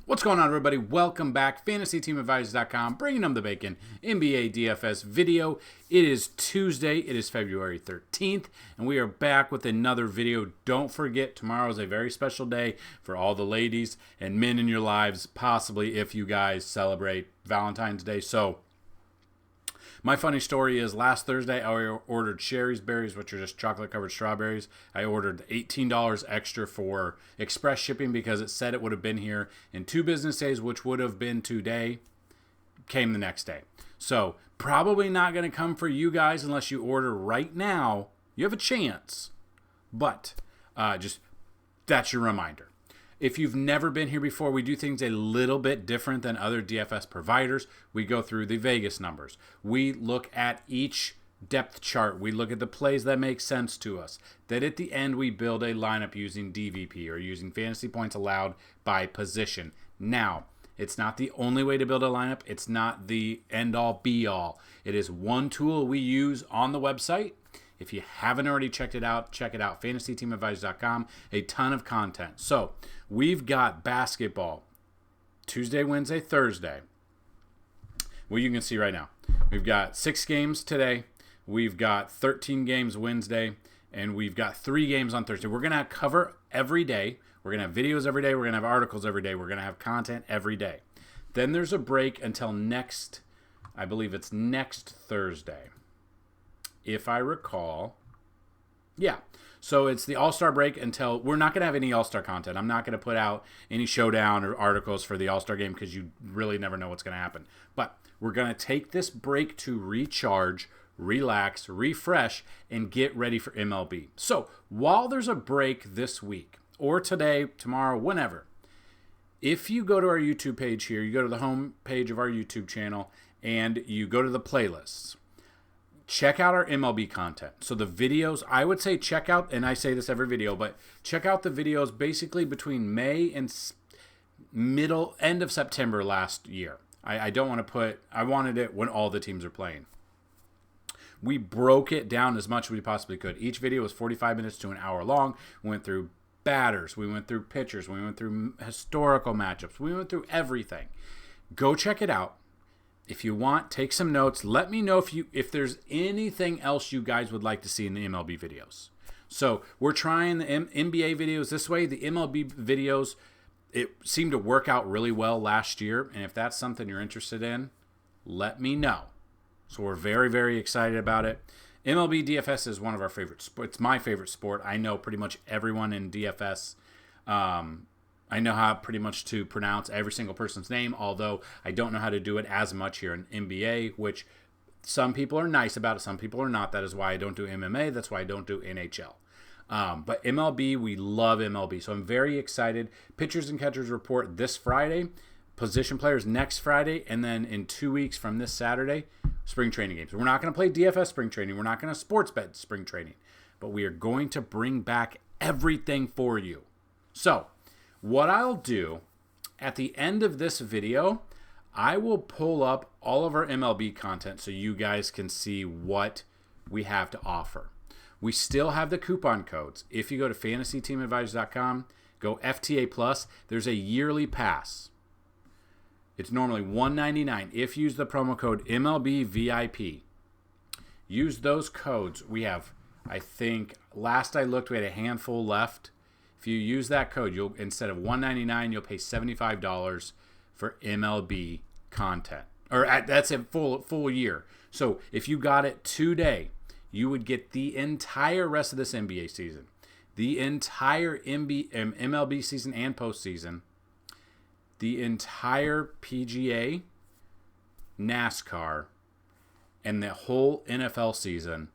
What's going on, everybody? Welcome back. FantasyTeamAdvisors.com, bringing them the bacon. NBA DFS video. It is Tuesday. It is February 13th, and we are back with another video. Don't forget, tomorrow is a very special day for all the ladies and men in your lives, possibly if you guys celebrate Valentine's Day. So, my funny story is last Thursday, I ordered Sherry's Berries, which are just chocolate-covered strawberries. I ordered $18 extra for express shipping because it said it would have been here in 2 business days, which would have been today, came the next day. So probably not going to come for you guys unless you order right now. You have a chance, but just that's your reminder. If you've never been here before, we do things a little bit different than other DFS providers. We go through the Vegas numbers. We look at each depth chart. We look at the plays that make sense to us. Then at the end, we build a lineup using DVP or using fantasy points allowed by position. Now, it's not the only way to build a lineup. It's not the end-all, be-all. It is one tool we use on the website. If you haven't already checked it out, check it out. FantasyTeamAdvisors.com. A ton of content. So, we've got basketball Tuesday, Wednesday, Thursday. Well, you can see right now. We've got 6 games today. We've got 13 games Wednesday. And we've got 3 games on Thursday. We're going to cover every day. We're going to have videos every day. We're going to have articles every day. We're going to have content every day. Then there's a break until next, I believe it's next Thursday. If I recall, yeah. So it's the All-Star break until we're not going to have any All-Star content. I'm not going to put out any showdown or articles for the All-Star game because you really never know what's going to happen. But we're going to take this break to recharge, relax, refresh, and get ready for MLB. So while there's a break this week or today, tomorrow, whenever, if you go to our YouTube page here, you go to the home page of our YouTube channel and you go to the playlists. Check out our MLB content. So the videos, I would say check out, and I say this every video, but check out the videos basically between May and end of September last year. I don't want to put, I wanted it when all the teams are playing. We broke it down as much as we possibly could. Each video was 45 minutes to an hour long. We went through batters. We went through pitchers. We went through historical matchups. We went through everything. Go check it out. If you want, take some notes. Let me know if there's anything else you guys would like to see in the MLB videos. So we're trying the NBA videos this way. The MLB videos, it seemed to work out really well last year. And if that's something you're interested in, let me know. So we're very, very excited about it. MLB DFS is one of our favorite sports. It's my favorite sport. I know pretty much everyone in DFS. I know how pretty much to pronounce every single person's name, although I don't know how to do it as much here in NBA, which some people are nice about it, some people are not. That is why I don't do MMA. That's why I don't do NHL. But MLB, we love MLB. So I'm very excited. Pitchers and catchers report this Friday, position players next Friday, and then in 2 weeks from this Saturday, spring training games. We're not going to play DFS spring training. We're not going to sports bet spring training. But we are going to bring back everything for you. So, what I'll do at the end of this video, I will pull up all of our MLB content so you guys can see what we have to offer. We still have the coupon codes. If you go to FantasyTeamAdvisors.com, go FTA Plus, there's a yearly pass. It's normally $199. If you use the promo code MLBVIP, use those codes. We have, I think, last I looked, we had a handful left. If you use that code, you'll instead of $199, you'll pay $75 for MLB content. That's a full year. So if you got it today, you would get the entire rest of this NBA season, the entire MLB season and postseason, the entire PGA, NASCAR, and the whole NFL season,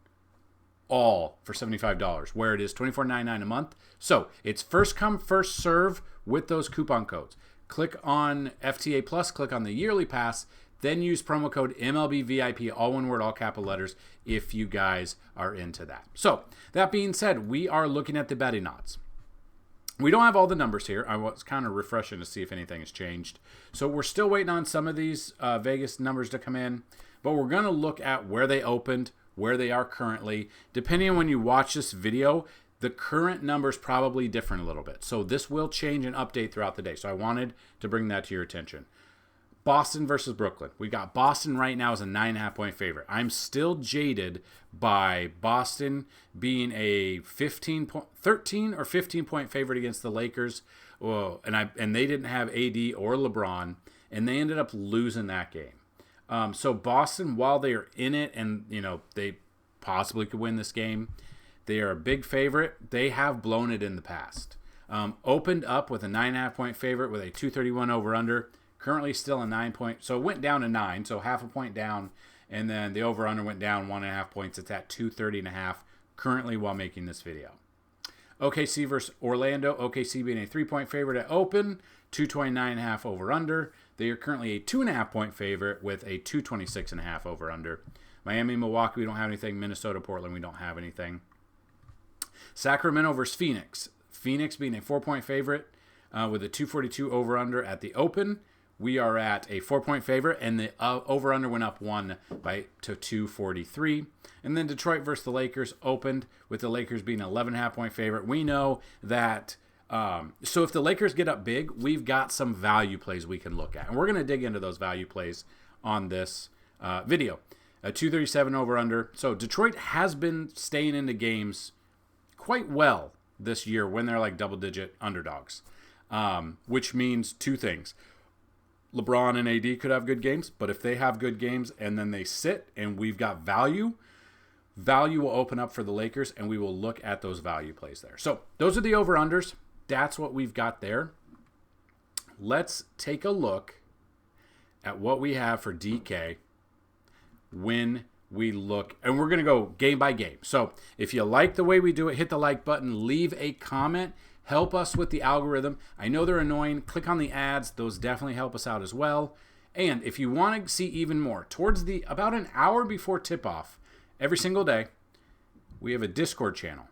all for $75, where it is $24.99 a month. So it's first come, first serve with those coupon codes. Click on FTA Plus, click on the yearly pass, then use promo code MLBVIP, all one word, all capital letters, if you guys are into that. So that being said, we are looking at the betting odds. We don't have all the numbers here. I was kind of refreshing to see if anything has changed. So we're still waiting on some of these Vegas numbers to come in, but we're going to look at where they opened, where they are currently. Depending on when you watch this video, The current number's probably different a little bit. So this will change and update throughout the day. So I wanted to bring that to your attention. Boston versus Brooklyn. We got Boston right now as a 9.5-point favorite. I'm still jaded by Boston being a 13 or 15-point favorite against the Lakers. Whoa, and they didn't have AD or LeBron, and they ended up losing that game. So Boston, while they are in it, and they possibly could win this game, they are a big favorite. They have blown it in the past. Opened up with a 9.5-point favorite with a 231 over/under. Currently still a 9-point. So it went down to 9, so half a point down. And then the over/under went down 1.5 points. It's at 230.5 currently while making this video. OKC versus Orlando. OKC being a 3-point favorite at open. 229.5 over/under. They are currently a 2.5-point favorite with a 226.5 over/under. Miami, Milwaukee, we don't have anything. Minnesota, Portland, we don't have anything. Sacramento versus Phoenix. Phoenix being a 4-point favorite with a 242 over/under at the open. We are at a 4-point favorite, and the over/under went up 1 to 243. And then Detroit versus the Lakers opened with the Lakers being an 11.5-point favorite. We know that, so if the Lakers get up big, we've got some value plays we can look at. And we're going to dig into those value plays on this video. A 237 over/under. So Detroit has been staying into games quite well this year when they're like double-digit underdogs, which means two things. LeBron and AD could have good games, but if they have good games and then they sit and we've got value will open up for the Lakers, and we will look at those value plays there. So those are the over-unders. That's what we've got there. Let's take a look at what we have for DK when we look, and we're going to go game by game. So if you like the way we do it, hit the like button, leave a comment. Help us with the algorithm. I know they're annoying. Click on the ads. Those definitely help us out as well. And if you want to see even more, towards about an hour before tip-off every single day, we have a Discord channel.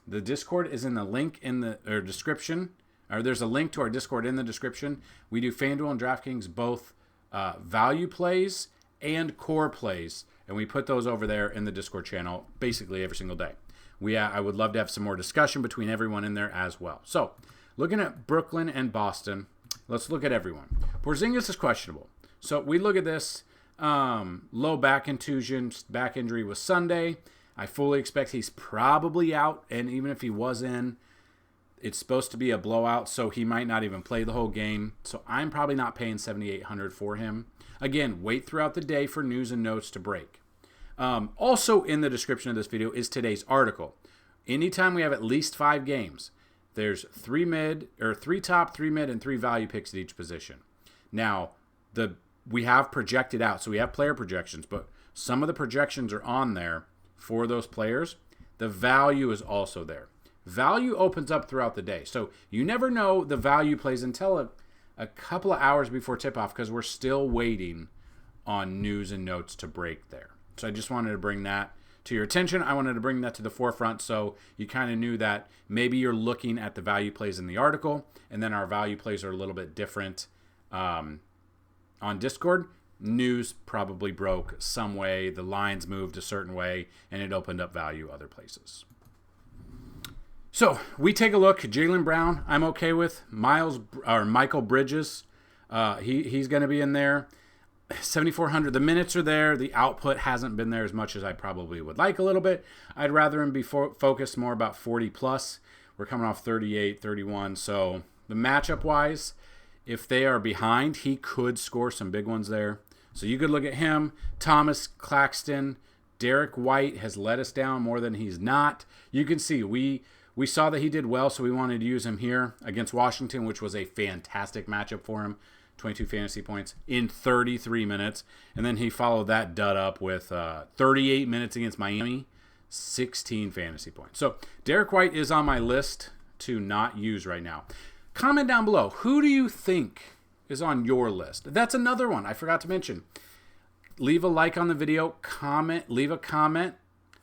The Discord is in the link in the description, or there's a link to our Discord in the description. We do Fanduel and DraftKings both value plays and core plays, and we put those over there in the Discord channel basically every single day. I would love to have some more discussion between everyone in there as well. So, looking at Brooklyn and Boston, let's look at everyone. Porzingis is questionable. So, we look at this. Low back contusion, back injury was Sunday. I fully expect he's probably out, and even if he was in, it's supposed to be a blowout, so he might not even play the whole game. So, I'm probably not paying $7,800 for him. Again, wait throughout the day for news and notes to break. Also in the description of this video is today's article. Anytime we have at least 5 games, there's 3 top, 3 mid, and 3 value picks at each position. Now, we have projected out, so we have player projections, but some of the projections are on there for those players. The value is also there. Value opens up throughout the day, so you never know the value plays until a couple of hours before tip-off because we're still waiting on news and notes to break there. So I just wanted to bring that to your attention. I wanted to bring that to the forefront so you kind of knew that maybe you're looking at the value plays in the article, and then our value plays are a little bit different on Discord. News probably broke some way. The lines moved a certain way, and it opened up value other places. So we take a look. Jaylen Brown, I'm okay with. Michael Bridges, he's going to be in there. 7,400. The minutes are there. The output hasn't been there as much as I probably would like a little bit. I'd rather him be focused more about 40 plus. We're coming off 38, 31. So the matchup wise, if they are behind, he could score some big ones there. So you could look at him. Thomas Claxton, Derek White has let us down more than he's not. You can see we saw that he did well, so we wanted to use him here against Washington, which was a fantastic matchup for him. 22 fantasy points in 33 minutes. And then he followed that dud up with 38 minutes against Miami, 16 fantasy points. So Derek White is on my list to not use right now. Comment down below. Who do you think is on your list? That's another one I forgot to mention. Leave a like on the video. Leave a comment.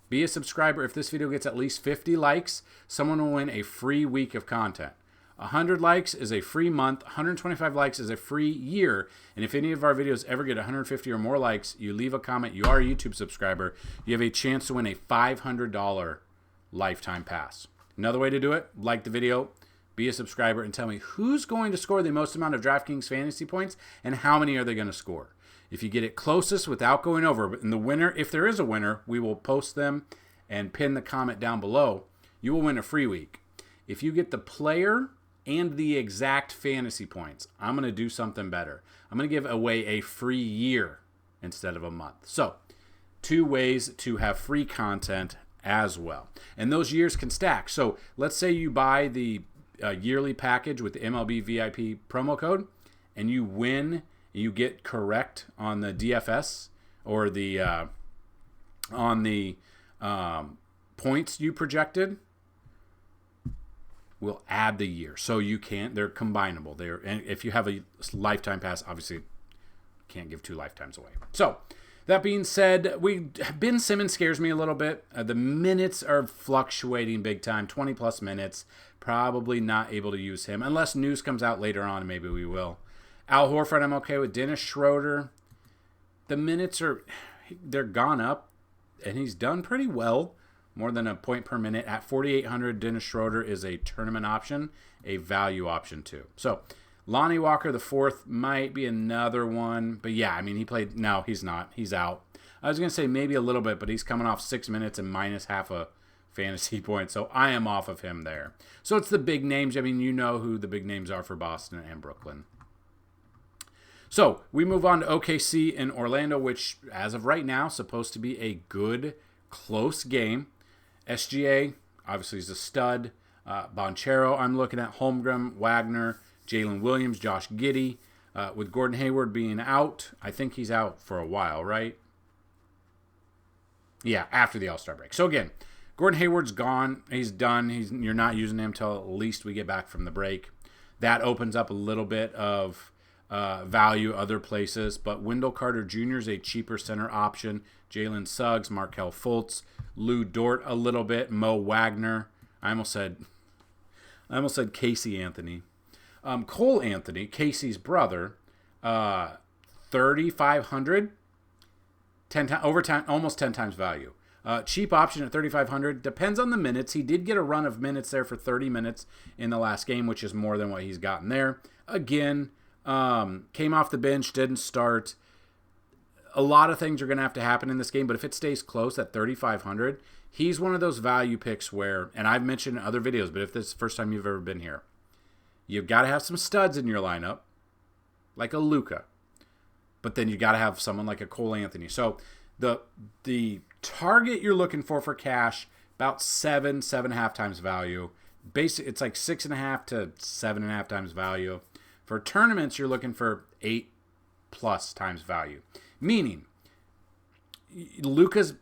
Be a subscriber. If this video gets at least 50 likes, someone will win a free week of content. 100 likes is a free month. 125 likes is a free year. And if any of our videos ever get 150 or more likes, you leave a comment, you are a YouTube subscriber, you have a chance to win a $500 lifetime pass. Another way to do it, like the video, be a subscriber, and tell me who's going to score the most amount of DraftKings fantasy points and how many are they going to score. If you get it closest without going over, but in the winner, if there is a winner, we will post them and pin the comment down below. You will win a free week. If you get the player and the exact fantasy points, I'm going to do something better. I'm going to give away a free year instead of a month. So, 2 ways to have free content as well. And those years can stack. So, let's say you buy the yearly package with the MLB VIP promo code and you win, you get correct on the DFS or the on the points you projected, we'll add the year. So you can't, they're combinable. And if you have a lifetime pass, obviously can't give 2 lifetimes away. So that being said, Ben Simmons scares me a little bit. The minutes are fluctuating big time, 20 plus minutes. Probably not able to use him unless news comes out later on, and maybe we will. Al Horford, I'm okay with. Dennis Schroeder, the minutes they're gone up, and he's done pretty well. More than a point per minute. At 4,800, Dennis Schroeder is a tournament option, a value option too. So, Lonnie Walker, the 4th, might be another one. But yeah, I mean, he played. No, he's not. He's out. I was going to say maybe a little bit, but he's coming off 6 minutes and minus half a fantasy point. So, I am off of him there. So, it's the big names. I mean, you know who the big names are for Boston and Brooklyn. So, we move on to OKC and Orlando, which, as of right now, supposed to be a good, close game. SGA, obviously, is a stud. Bonchero, I'm looking at Holmgren, Wagner, Jalen Williams, Josh Giddey. With Gordon Hayward being out, I think he's out for a while, right? Yeah, after the All-Star break. So, again, Gordon Hayward's gone. He's done. You're not using him until at least we get back from the break. That opens up a little bit of value other places. But Wendell Carter Jr. is a cheaper center option. Jalen Suggs, Markelle Fultz, Lou Dort a little bit, Mo Wagner. I almost said Casey Anthony. Cole Anthony, Casey's brother, 3,500, almost 10 times value. Cheap option at 3,500. Depends on the minutes. He did get a run of minutes there for 30 minutes in the last game, which is more than what he's gotten there. Again, came off the bench, didn't start. A lot of things are going to have to happen in this game, but if it stays close at 3,500, he's one of those value picks where, and I've mentioned in other videos, but if this is the first time you've ever been here, you've got to have some studs in your lineup, like a Luka, but then you got to have someone like a Cole Anthony. So the target you're looking for cash, about 7.5 times value. Basically, it's like 6.5 to 7.5 times value. For tournaments, you're looking for 8+ times value. Meaning, Luka's,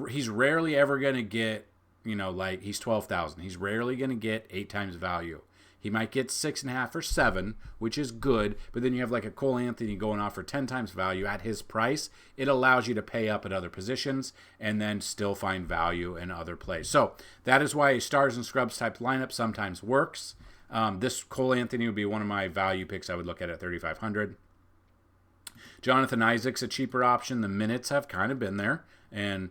he's rarely ever going to get, like he's 12,000. He's rarely going to get 8 times value. He might get 6.5 or 7, which is good. But then you have like a Cole Anthony going off for 10 times value at his price. It allows you to pay up at other positions and then still find value in other plays. So that is why a stars and scrubs type lineup sometimes works. This Cole Anthony would be one of my value picks I would look at 3,500. Jonathan Isaac's a cheaper option. The minutes have kind of been there. And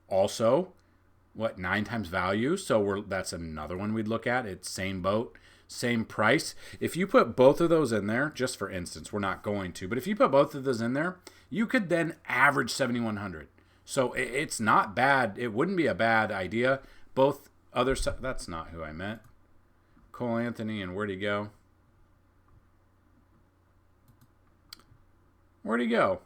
also, 9 times value? So that's another one we'd look at. It's same boat, same price. If you put both of those in there, just for instance, we're not going to, but if you put both of those in there, you could then average 7,100. So it's not bad. It wouldn't be a bad idea. Both other, that's not who I meant. Cole Anthony, and where'd he go? Where'd he go?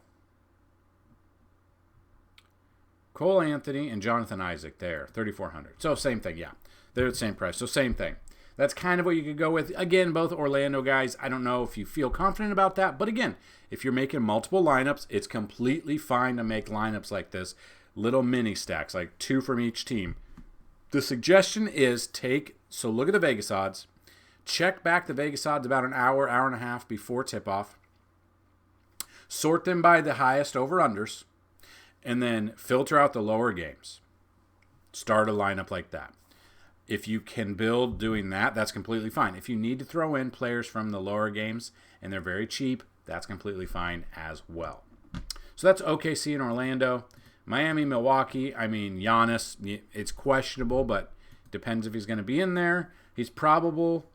Cole Anthony and Jonathan Isaac there, 3,400. So same thing, yeah. They're the same price, so same thing. That's kind of what you could go with. Again, both Orlando guys, I don't know if you feel confident about that. But again, if you're making multiple lineups, it's completely fine to make lineups like this. Little mini stacks, like 2 from each team. The suggestion is look at the Vegas odds. Check back the Vegas odds about an hour and a half before tip-off. Sort them by the highest over-unders. And then filter out the lower games. Start a lineup like that. If you can build doing that, that's completely fine. If you need to throw in players from the lower games and they're very cheap, that's completely fine as well. So that's OKC and Orlando. Miami, Milwaukee, Giannis, it's questionable, but Depends if he's going to be in there. He's probable.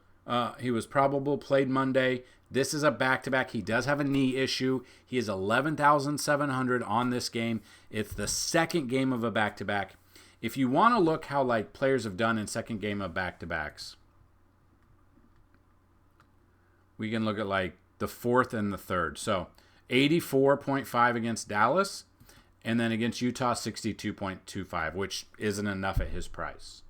He was probable, played Monday. This is a back-to-back. He does have a knee issue. He is 11,700 on this game. It's the second game of a back-to-back. If you want to look how like players have done in second game of back-to-backs, we can look at like the fourth and the third. So 84.5 against Dallas, and then against Utah, 62.25, which isn't enough at his price.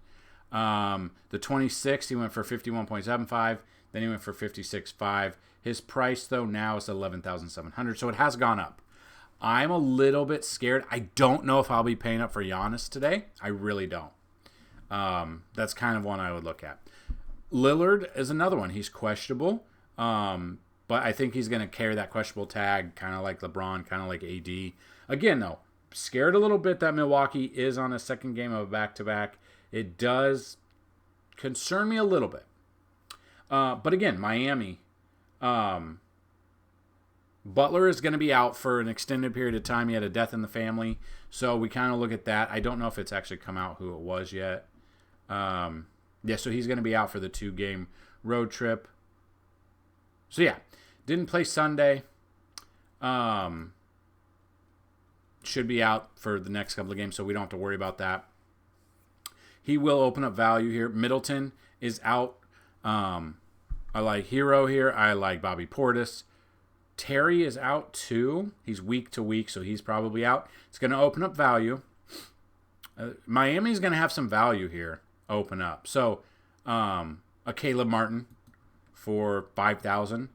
The 26th, he went for 51.75. Then he went for 56.5. His price, though, now is 11,700, so it has gone up. I'm a little bit scared. I don't know if I'll be paying up for Giannis today. I really don't. That's kind of one I would look at. Lillard is another one. He's questionable, but I think he's going to carry that questionable tag, kind of like LeBron, kind of like AD. Again, though, scared a little bit that Milwaukee is on a second game of a back-to-back. It does concern me a little bit. But again, Miami. Butler is going to be out for an extended period of time. He had a death in the family. So we kind of look at that. I don't know if it's actually come out who it was yet. Yeah, so he's going to be out for the 2-game road trip. So yeah, didn't play Sunday. Should be out for the next couple of games, so we don't have to worry about that. He will open up value here. Middleton is out. I like Hero here. I like Bobby Portis. Terry is out too. He's week to week, so he's probably out. It's going to open up value. Miami's going to have some value here open up. So a Caleb Martin for 5,000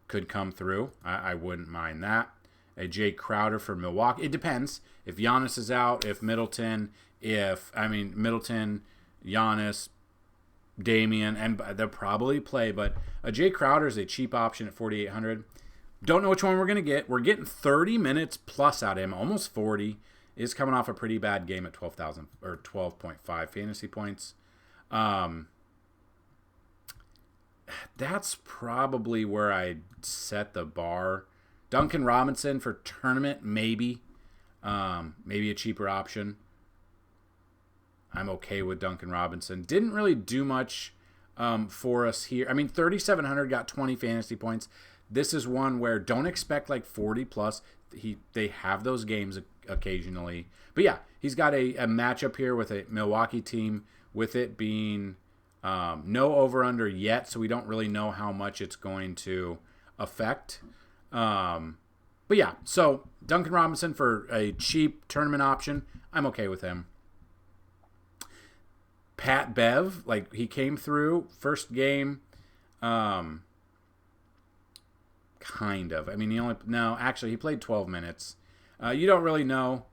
could come through. I wouldn't mind that. A Jay Crowder for Milwaukee. It depends. If Giannis is out, if Middleton, Middleton, Giannis, Damian, and they'll probably play, but a Jay Crowder is a cheap option at 4,800. Don't know which one we're going to get. We're getting 30 minutes plus out of him, almost 40. Is coming off a pretty bad game at 12,000 or 12.5 fantasy points. That's probably where I'd set the bar. Duncan Robinson for tournament, maybe. Maybe a cheaper option. I'm okay with Duncan Robinson. Didn't really do much for us here. 3,700 got 20 fantasy points. This is one where don't expect like 40 plus. They have those games occasionally. But yeah, he's got a matchup here with a Milwaukee team, with it being no over-under yet, so we don't really know how much it's going to affect. But yeah, so Duncan Robinson for a cheap tournament option, I'm okay with him. Pat Bev, like he came through first game, kind of. He played 12 minutes. You don't really know.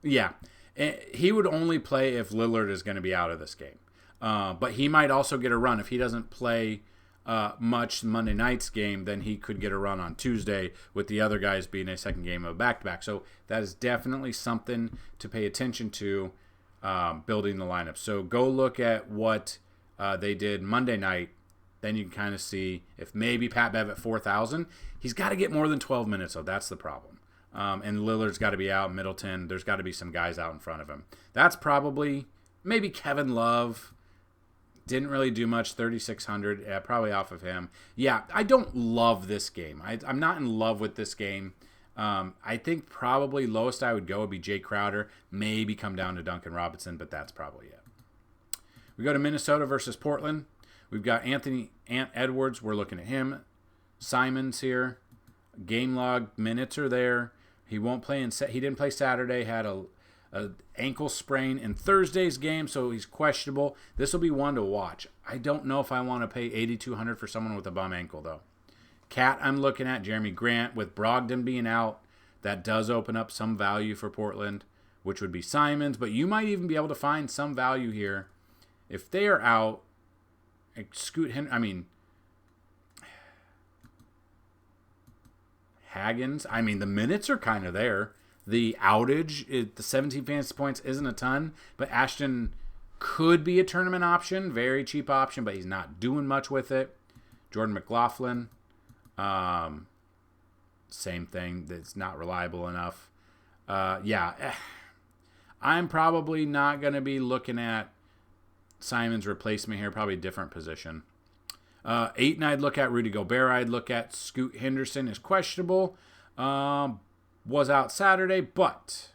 Yeah, he would only play if Lillard is going to be out of this game. But he might also get a run. If he doesn't play much Monday night's game, then he could get a run on Tuesday, with the other guys being a second game of back-to-back. So that is definitely something to pay attention to building the lineup. So go look at what they did Monday night. Then you can kind of see if maybe Pat Bev at 4,000. He's got to get more than 12 minutes, though. That's the problem. And Lillard's got to be out. Middleton, there's got to be some guys out in front of him. That's probably maybe Kevin Love. Didn't really do much, 3,600, probably off of him. Yeah, I don't love this game. I'm not in love with this game. I think probably lowest I would go would be Jay Crowder, maybe come down to Duncan Robinson, but that's probably it. We go to Minnesota versus Portland. We've got Ant Edwards. We're looking at him. Simons here. Game log minutes are there. He won't play he didn't play Saturday. Had a ankle sprain in Thursday's game, so he's questionable. This will be one to watch. I don't know if I want to pay $8,200 for someone with a bum ankle, though. Cat, I'm looking at Jeremy Grant. With Brogdon being out, that does open up some value for Portland, which would be Simons, but you might even be able to find some value here. If they are out, Scoot Henry, Haggins, the minutes are kind of there. The outage, the 17 fantasy points isn't a ton, but Ashton could be a tournament option, very cheap option, but he's not doing much with it. Jordan McLaughlin, same thing, that's not reliable enough. Yeah, I'm probably not going to be looking at Simon's replacement here, probably a different position. Ayton I'd look at. Rudy Gobert I'd look at. Scoot Henderson is questionable. Was out Saturday, but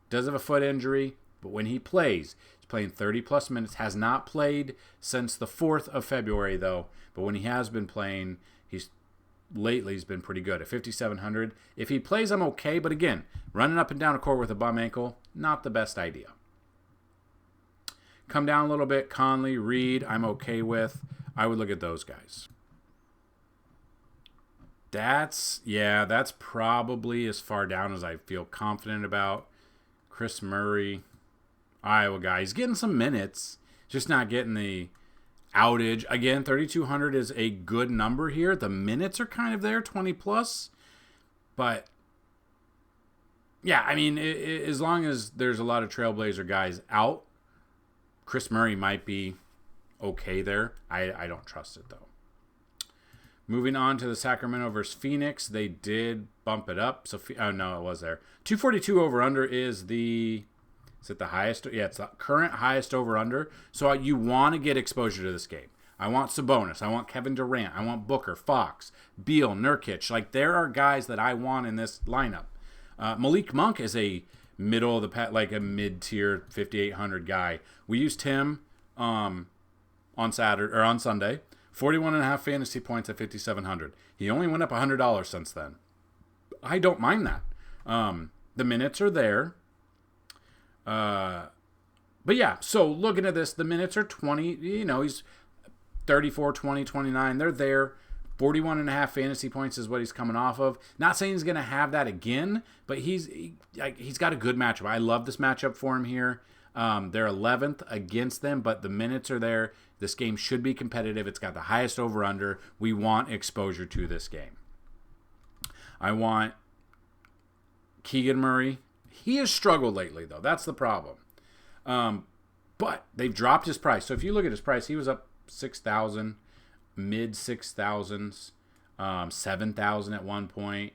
does have a foot injury. But when he plays, he's playing 30-plus minutes. Has not played since the 4th of February, though. But when he has been playing, he's been pretty good at 5,700. If he plays, I'm okay. But again, running up and down a court with a bum ankle, not the best idea. Come down a little bit. Conley, Reed, I'm okay with. I would look at those guys. That's probably as far down as I feel confident about. Chris Murray, Iowa guy. He's getting some minutes, just not getting the outage. Again, 3,200 is a good number here. The minutes are kind of there, 20 plus. But, yeah, I mean, as long as there's a lot of Trailblazer guys out, Chris Murray might be okay there. I don't trust it, though. Moving on to the Sacramento versus Phoenix. They did bump it up. So, no, it was there. 242 over-under is the highest? Yeah, it's the current highest over-under. So you want to get exposure to this game. I want Sabonis. I want Kevin Durant. I want Booker, Fox, Beal, Nurkic. Like, there are guys that I want in this lineup. Malik Monk is a middle of the pack, like a mid-tier 5,800 guy. We used him on Sunday. 41.5 fantasy points at 5,700. He only went up $100 since then. I don't mind that. The minutes are there. But yeah, so looking at this, the minutes are 20. He's 34, 20, 29. They're there. 41.5 fantasy points is what he's coming off of. Not saying he's going to have that again, but he's got a good matchup. I love this matchup for him here. They're 11th against them, but the minutes are there. This game should be competitive. It's got the highest over-under. We want exposure to this game. I want Keegan Murray. He has struggled lately, though. That's the problem. But they've dropped his price. So if you look at his price, he was up 6,000, mid 6,000s, 7,000 at one point,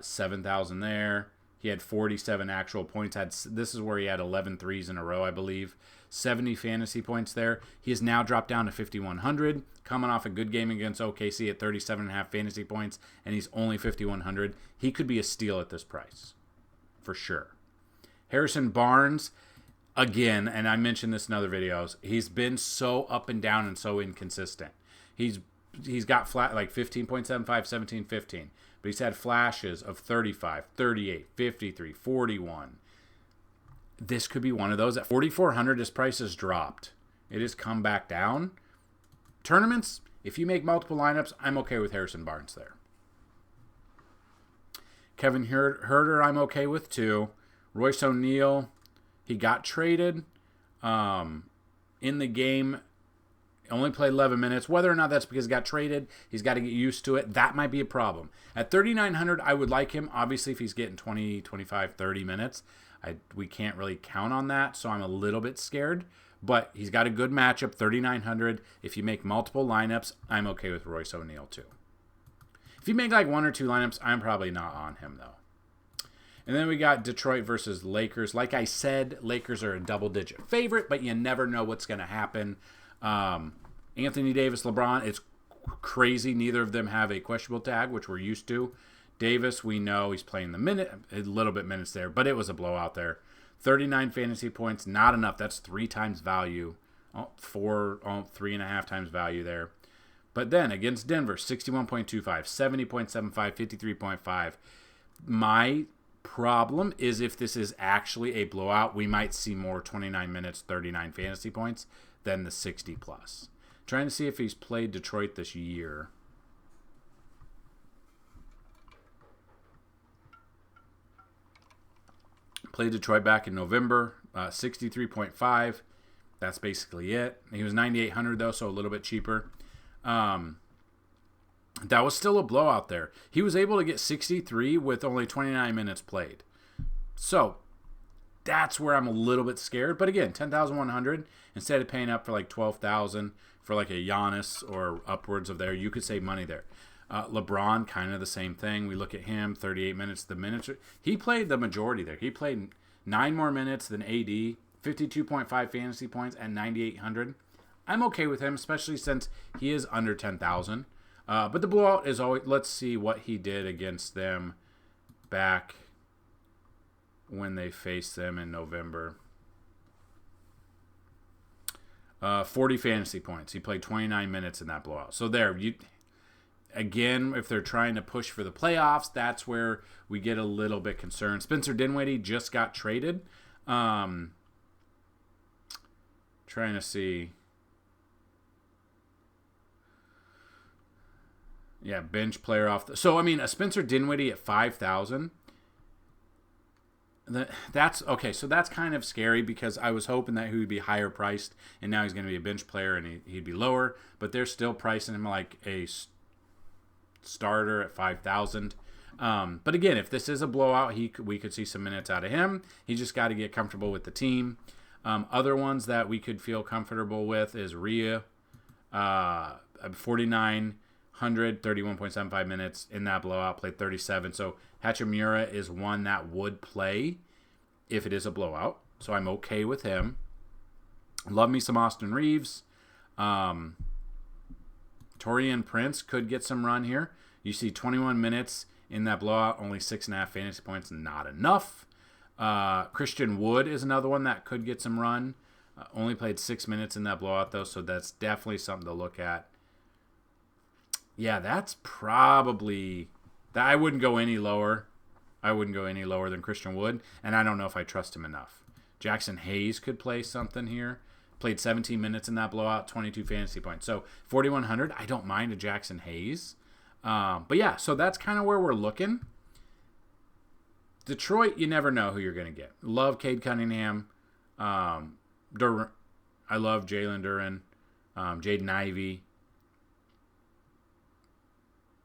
7,000 there. He had 47 actual points. This is where he had 11 threes in a row, I believe. 70 fantasy points there. He has now dropped down to 5,100, coming off a good game against OKC at 37.5 fantasy points, and he's only 5,100. He could be a steal at this price, for sure. Harrison Barnes, again, and I mentioned this in other videos, he's been so up and down and so inconsistent. He's got flat like 15.75, 17, 15. But he's had flashes of 35, 38, 53, 41. This could be one of those. At 4,400, his price has dropped. It has come back down. Tournaments, if you make multiple lineups, I'm okay with Harrison Barnes there. Kevin Huerter, I'm okay with too. Royce O'Neal, he got traded in the game. Only played 11 minutes. Whether or not that's because he got traded, he's got to get used to it. That might be a problem. At 3,900, I would like him. Obviously, if he's getting 20, 25, 30 minutes, we can't really count on that, so I'm a little bit scared. But he's got a good matchup, 3,900. If you make multiple lineups, I'm okay with Royce O'Neal too. If you make like one or two lineups, I'm probably not on him, though. And then we got Detroit versus Lakers. Like I said, Lakers are a double-digit favorite, but you never know what's going to happen. Anthony Davis, LeBron, it's crazy. Neither of them have a questionable tag, which we're used to. Davis, we know he's playing a little bit minutes there, but it was a blowout there. 39 fantasy points, not enough. That's 3 times value. 3.5 times value there. But then against Denver, 61.25, 70.75, 53.5. My problem is if this is actually a blowout, we might see more 29 minutes, 39 fantasy points than the 60 plus. Trying to see if he's played Detroit this year. Played Detroit back in November, 63.5. That's basically it. He was 9,800 though, so a little bit cheaper. That was still a blowout there. He was able to get 63 with only 29 minutes played. So that's where I'm a little bit scared. But again, 10,100 instead of paying up for like 12,000 for like a Giannis or upwards of there, you could save money there. LeBron, kind of the same thing. We look at him, 38 minutes. He played the majority there. He played 9 more minutes than AD, 52.5 fantasy points, and 9,800. I'm okay with him, especially since he is under 10,000. But the blowout is always, let's see what he did against them back when they faced them in November. 40 fantasy points. He played 29 minutes in that blowout. So there, again, if they're trying to push for the playoffs, that's where we get a little bit concerned. Spencer Dinwiddie just got traded. Trying to see. Yeah, bench player off. So, I mean, a Spencer Dinwiddie at 5,000. That's okay. So that's kind of scary because I was hoping that he would be higher priced, and now he's going to be a bench player and he'd be lower. But they're still pricing him like a starter at 5,000. But again, if this is a blowout, we could see some minutes out of him. He just got to get comfortable with the team. Other ones that we could feel comfortable with is Rhea, 4,900, 31.75 minutes in that blowout, played 37. So Hachimura is one that would play if it is a blowout. So I'm okay with him. Love me some Austin Reeves. Torian Prince could get some run here. You see 21 minutes in that blowout, only 6.5 fantasy points, not enough. Christian Wood is another one that could get some run. Only played 6 minutes in that blowout, though, so that's definitely something to look at. Yeah, that's probably... I wouldn't go any lower. I wouldn't go any lower than Christian Wood, and I don't know if I trust him enough. Jackson Hayes could play something here. Played 17 minutes in that blowout, 22 fantasy points. So 4,100, I don't mind a Jackson Hayes. But yeah, so that's kind of where we're looking. Detroit, you never know who you're going to get. Love Cade Cunningham. I love Jalen Duren. Jaden Ivey.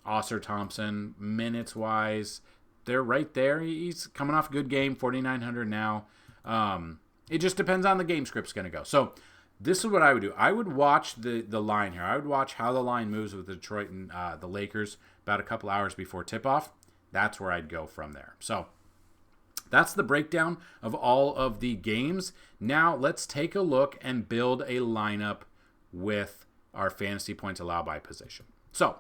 Oscar Thompson, minutes-wise, they're right there. He's coming off a good game, 4,900 now. It just depends on the game script's going to go. So this is what I would do. I would watch the line here. I would watch how the line moves with Detroit and the Lakers about a couple hours before tip-off. That's where I'd go from there. So that's the breakdown of all of the games. Now let's take a look and build a lineup with our fantasy points allowed by position. So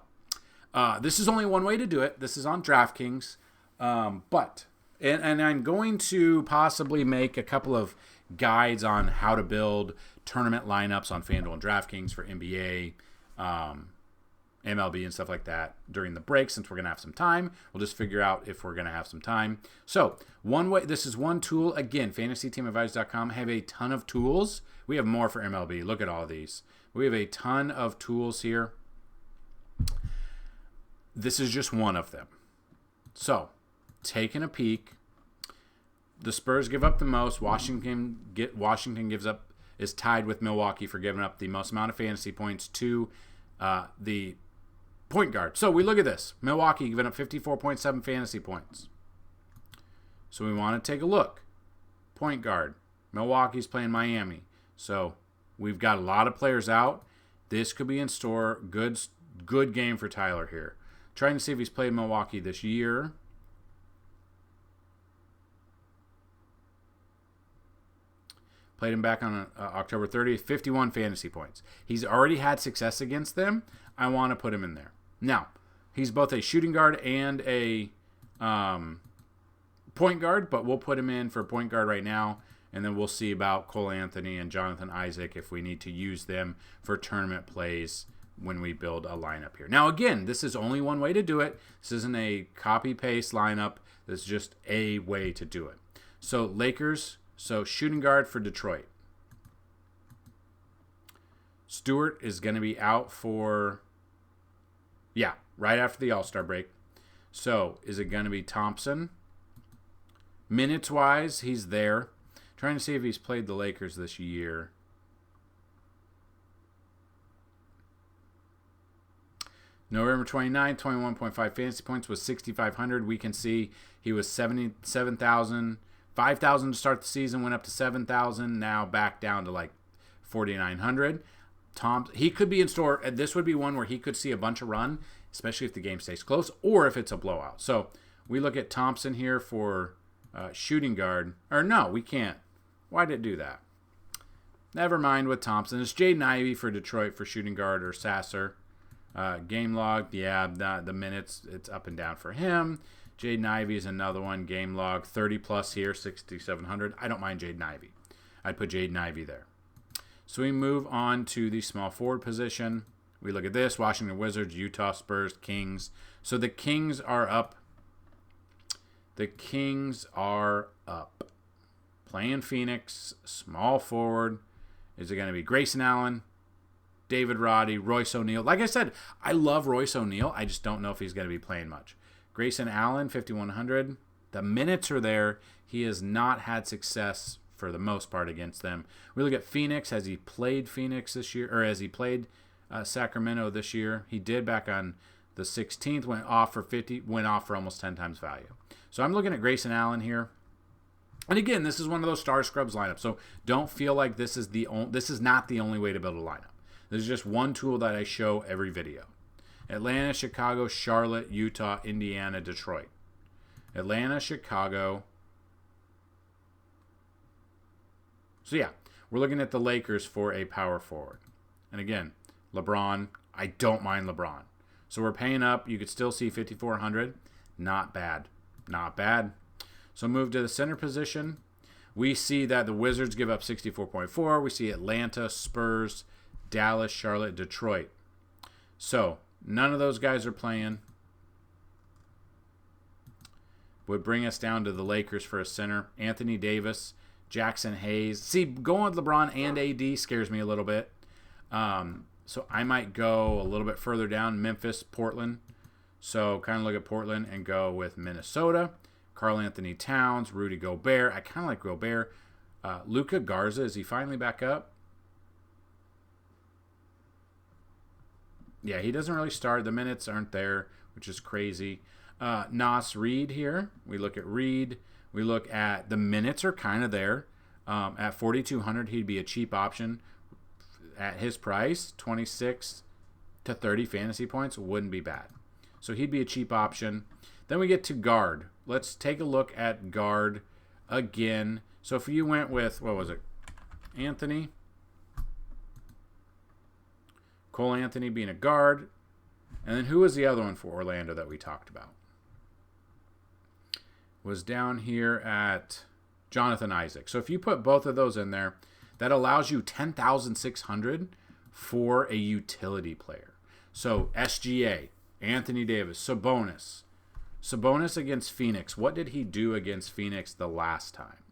this is only one way to do it. This is on DraftKings. But I'm going to possibly make a couple of guides on how to build tournament lineups on Fanduel and DraftKings for NBA, MLB, and stuff like that during the break. Since we're going to have some time, we'll just figure out if we're going to have some time. So one way, this is one tool. Again, FantasyTeamAdvisors.com have a ton of tools. We have more for MLB. Look at all these. We have a ton of tools here. This is just one of them. So, taking a peek, the Spurs give up the most. Washington is tied with Milwaukee for giving up the most amount of fantasy points to the point guard. So we look at this. Milwaukee giving up 54.7 fantasy points. So we want to take a look. Point guard. Milwaukee's playing Miami. So we've got a lot of players out. This could be in store. Good game for Tyler here. Trying to see if he's played Milwaukee this year. Played him back on October 30th, 51 fantasy points. He's already had success against them. I want to put him in there. Now, he's both a shooting guard and a point guard, but we'll put him in for point guard right now, and then we'll see about Cole Anthony and Jonathan Isaac if we need to use them for tournament plays when we build a lineup here. Now, again, this is only one way to do it. This isn't a copy-paste lineup. This is just a way to do it. So, Lakers, so shooting guard for Detroit. Stewart is going to be out for, right after the All-Star break. So, is it going to be Thompson? Minutes-wise, he's there. Trying to see if he's played the Lakers this year. November 29th, 21.5 fantasy points was 6,500. We can see he was 77,000. 5,000 to start the season, went up to 7,000. Now back down to like 4,900. He could be in store. This would be one where he could see a bunch of run especially if the game stays close or if it's a blowout. So we look at Thompson here for shooting guard. Or no, we can't. Why did it do that? Never mind with Thompson. It's Jaden Ivey for Detroit for shooting guard, or Sasser. Game log, yeah, the minutes, it's up and down for him. Jaden Ivey is another one. Game log, 30 plus here, 6,700. I don't mind Jaden Ivey. I'd put Jaden Ivey there. So we move on to the small forward position. We look at this: Washington Wizards, Utah Spurs, Kings. So the Kings are up. The Kings are up. Playing Phoenix, small forward. Is it going to be Grayson Allen, David Roddy, Royce O'Neal? Like I said, I love Royce O'Neal. I just don't know if he's going to be playing much. Grayson Allen, 5,100. The minutes are there. He has not had success for the most part against them. We look at Phoenix. Has he played Phoenix this year? Or has he played Sacramento this year? He did back on the 16th. Went off for almost 10 times value. So I'm looking at Grayson Allen here. And again, this is one of those star scrubs lineups. So don't feel like this is not the only way to build a lineup. This is just one tool that I show every video. Atlanta, Chicago, Charlotte, Utah, Indiana, Detroit. Atlanta, Chicago. So yeah, we're looking at the Lakers for a power forward. And again, LeBron, I don't mind LeBron. So we're paying up. You could still see 5,400. Not bad. Not bad. So move to the center position. We see that the Wizards give up 64.4. We see Atlanta, Spurs, Dallas, Charlotte, Detroit. So none of those guys are playing. Would bring us down to the Lakers for a center. Anthony Davis, Jackson Hayes. See, going with LeBron and AD scares me a little bit. So I might go a little bit further down. Memphis, Portland. So kind of look at Portland and go with Minnesota. Karl Anthony Towns, Rudy Gobert. I kind of like Gobert. Luka Garza, is he finally back up? Yeah, he doesn't really start. The minutes aren't there, which is crazy. Nas Reed here. We look at Reed. We look at the minutes are kind of there. At 4,200, he'd be a cheap option. At his price, 26 to 30 fantasy points wouldn't be bad. So he'd be a cheap option. Then we get to guard. Let's take a look at guard again. So if you went with, what was it? Anthony. Cole Anthony being a guard. And then who was the other one for Orlando that we talked about? Was down here at Jonathan Isaac. So if you put both of those in there, that allows you 10,600 for a utility player. So SGA, Anthony Davis, Sabonis. Sabonis against Phoenix. What did he do against Phoenix the last time?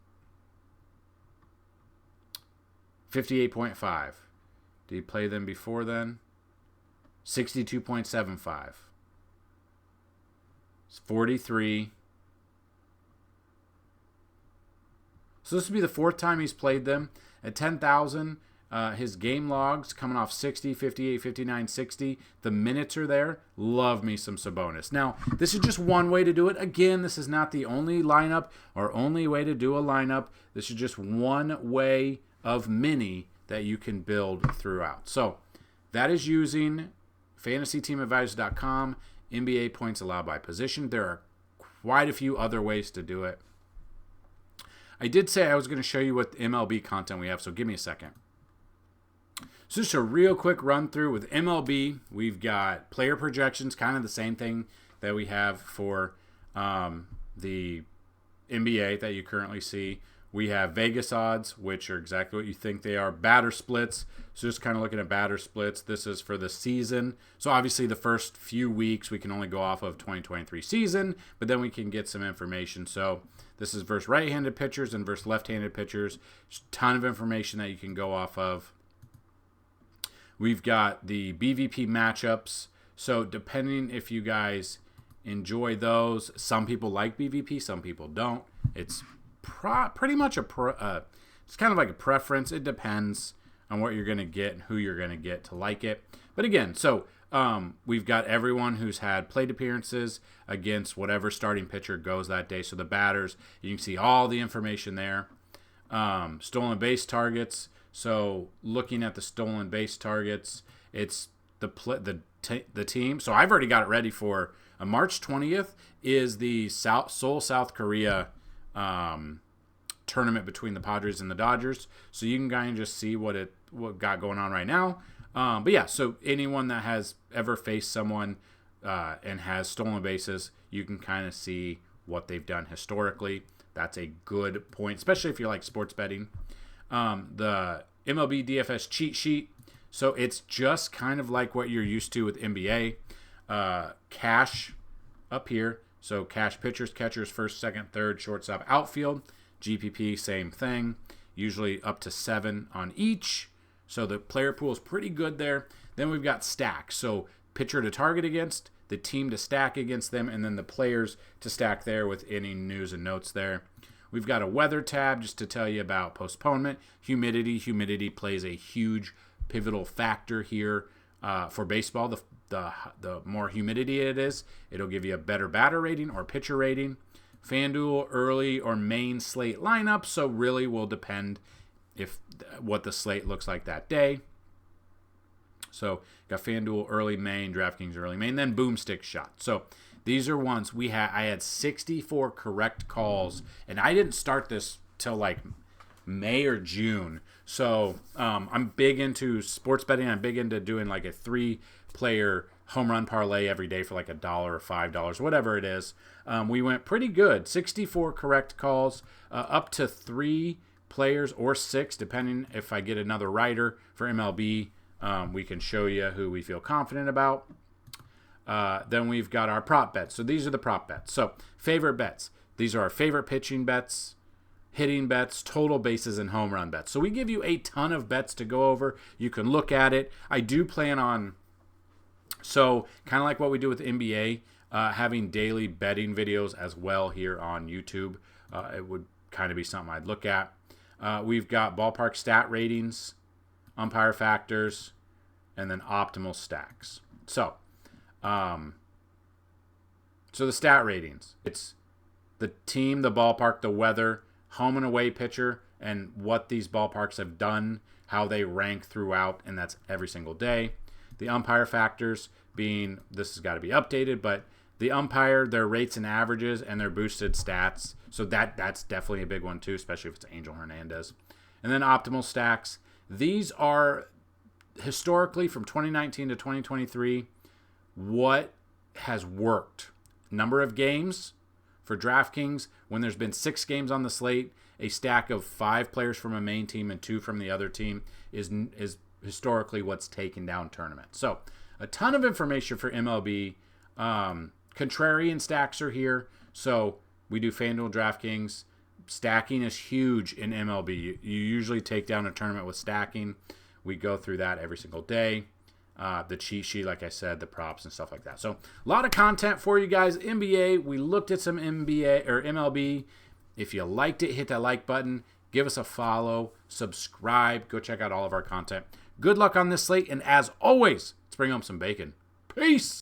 58.5. Did he play them before then? 62.75. It's 43. So this would be the fourth time he's played them. At 10,000, his game logs coming off 60, 58, 59, 60. The minutes are there. Love me some Sabonis. Now, this is just one way to do it. Again, this is not the only lineup or only way to do a lineup. This is just one way of many that you can build throughout. So that is using FantasyTeamAdvisors.com, NBA points allowed by position. There are quite a few other ways to do it. I did say I was going to show you what MLB content we have, so give me a second. So just a real quick run through with MLB. We've got player projections, kind of the same thing that we have for the NBA that you currently see. We have Vegas odds, which are exactly what you think they are. Batter splits. So just kind of looking at batter splits. This is for the season. So obviously the first few weeks we can only go off of 2023 season, but then we can get some information. So this is versus right-handed pitchers and versus left-handed pitchers. Just a ton of information that you can go off of. We've got the BVP matchups. So depending if you guys enjoy those, some people like BVP, some people don't. It's pretty much it's kind of like a preference. It depends on what you're going to get and who you're going to get to like it. But again, so we've got everyone who's had plate appearances against whatever starting pitcher goes that day. So the batters, you can see all the information there. Stolen base targets. So looking at the stolen base targets, it's the team. So I've already got it ready for March 20th is the Seoul, South Korea tournament between the Padres and the Dodgers. So you can kind of just see what got going on right now. But yeah, so anyone that has ever faced someone and has stolen bases, you can kind of see what they've done historically. That's a good point, especially if you like sports betting. The MLB DFS cheat sheet. So it's just kind of like what you're used to with NBA. Cash up here. So cash pitchers, catchers, first, second, third, shortstop, outfield. GPP, same thing. Usually up to 7 on each. So the player pool is pretty good there. Then we've got stacks. So pitcher to target against, the team to stack against them, and then the players to stack there with any news and notes there. We've got a weather tab just to tell you about postponement. Humidity. Humidity plays a huge pivotal factor here for baseball. The more humidity it is, it'll give you a better batter rating or pitcher rating. Fanduel early or main slate lineup, so really will depend what the slate looks like that day. So got Fanduel early main, DraftKings early main, then boomstick shot. So these are ones I had 64 correct calls, and I didn't start this till like May or June. So I'm big into sports betting. I'm big into doing like a 3-player home run parlay every day for like $1 or $5, whatever it is. We went pretty good. 64 correct calls, up to 3 players or 6, depending if I get another writer for MLB. We can show you who we feel confident about. Then we've got our prop bets. So these are the prop bets. So favorite bets. These are our favorite pitching bets, hitting bets, total bases, and home run bets. So we give you a ton of bets to go over. You can look at it. I do plan on, so kind of like what we do with NBA, having daily betting videos as well here on YouTube. It would kind of be something I'd look at. We've got ballpark stat ratings, umpire factors, and then optimal stacks. So the stat ratings. It's the team, the ballpark, the weather, home and away pitcher, and what these ballparks have done, how they rank throughout, and that's every single day. The umpire factors being, this has got to be updated, but the umpire, their rates and averages, and their boosted stats. So that's definitely a big one too, especially if it's Angel Hernandez. And then optimal stacks. These are historically from 2019 to 2023, what has worked. Number of games for DraftKings, when there's been 6 games on the slate, a stack of 5 players from a main team and 2 from the other team is historically what's taken down tournaments. So a ton of information for MLB. Contrarian stacks are here. So we do FanDuel, DraftKings. Stacking is huge in MLB. You usually take down a tournament with stacking. We go through that every single day. The cheat sheet, like I said, the props and stuff like that. So a lot of content for you guys. NBA, we looked at some NBA or MLB. If you liked it, hit that like button. Give us a follow. Subscribe. Go check out all of our content. Good luck on this slate. And as always, let's bring home some bacon. Peace.